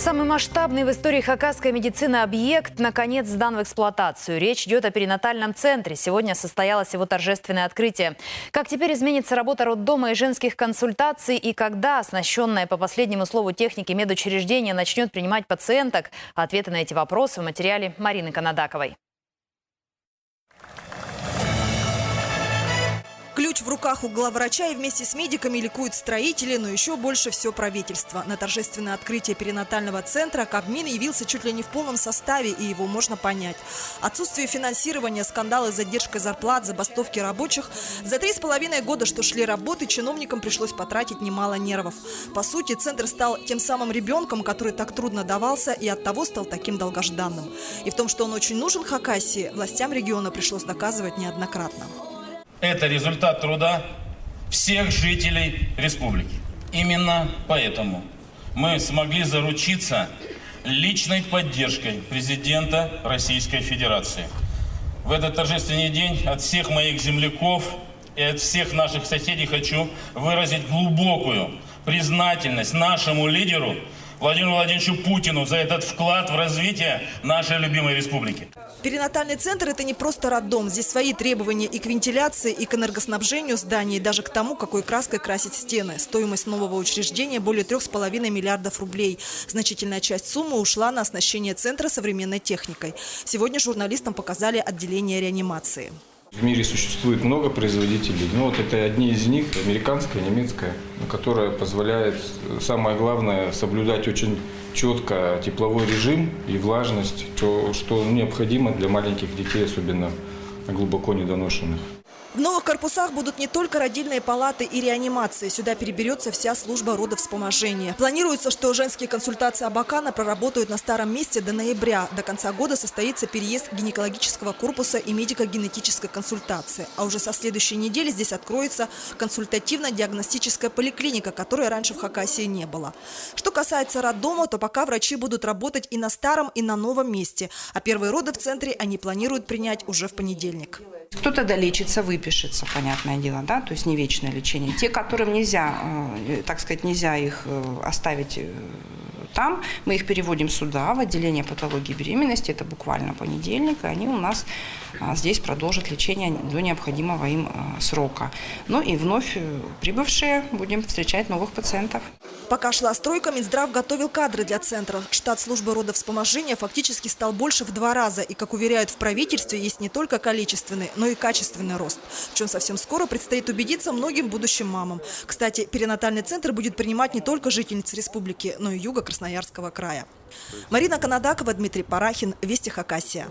Самый масштабный в истории хакасской медицины объект наконец сдан в эксплуатацию. Речь идет о перинатальном центре. Сегодня состоялось его торжественное открытие. Как теперь изменится работа роддома и женских консультаций, и когда оснащенное по последнему слову техники медучреждение начнет принимать пациенток? Ответы на эти вопросы в материале Марины Канадаковой. Ключ в руках у главврача, и вместе с медиками ликуют строители, но еще больше все правительство. На торжественное открытие перинатального центра Кабмин явился чуть ли не в полном составе, и его можно понять. Отсутствие финансирования, скандалы с задержкой зарплат, забастовки рабочих. За 3,5 года, что шли работы, чиновникам пришлось потратить немало нервов. По сути, центр стал тем самым ребенком, который так трудно давался, и оттого стал таким долгожданным. И в том, что он очень нужен Хакасии, властям региона пришлось доказывать неоднократно. Это результат труда всех жителей республики. Именно поэтому мы смогли заручиться личной поддержкой президента Российской Федерации. В этот торжественный день от всех моих земляков и от всех наших соседей хочу выразить глубокую признательность нашему лидеру Владимиру Владимировичу Путину за этот вклад в развитие нашей любимой республики. Перинатальный центр – это не просто роддом. Здесь свои требования и к вентиляции, и к энергоснабжению зданий, и даже к тому, какой краской красить стены. Стоимость нового учреждения – более 3,5 миллиардов рублей. Значительная часть суммы ушла на оснащение центра современной техникой. Сегодня журналистам показали отделение реанимации. В мире существует много производителей, но вот это одни из них, американская, немецкая, которая позволяет, самое главное, соблюдать очень четко тепловой режим и влажность, что необходимо для маленьких детей, особенно глубоко недоношенных. В новых корпусах будут не только родильные палаты и реанимации. Сюда переберется вся служба родовспоможения. Планируется, что женские консультации Абакана проработают на старом месте до ноября. До конца года состоится переезд гинекологического корпуса и медико-генетической консультации. А уже со следующей недели здесь откроется консультативно-диагностическая поликлиника, которой раньше в Хакасии не было. Что касается роддома, то пока врачи будут работать и на старом, и на новом месте. А первые роды в центре они планируют принять уже в понедельник. Кто-то долечится, выпишется, понятное дело, да, то есть не вечное лечение. Те, которым нельзя, так сказать, нельзя их оставить там, мы их переводим сюда, в отделение патологии беременности, это буквально понедельник, и они у нас здесь продолжат лечение до необходимого им срока. Ну и вновь прибывшие будем встречать новых пациентов. Пока шла стройка, Минздрав готовил кадры для центра. Штат службы родовспоможения фактически стал больше в 2 раза. И, как уверяют в правительстве, есть не только количественный, но и качественный рост. В чем совсем скоро предстоит убедиться многим будущим мамам. Кстати, перинатальный центр будет принимать не только жительниц республики, но и юга Красноярского края. Марина Канадакова, Дмитрий Парахин, Вести Хакасия.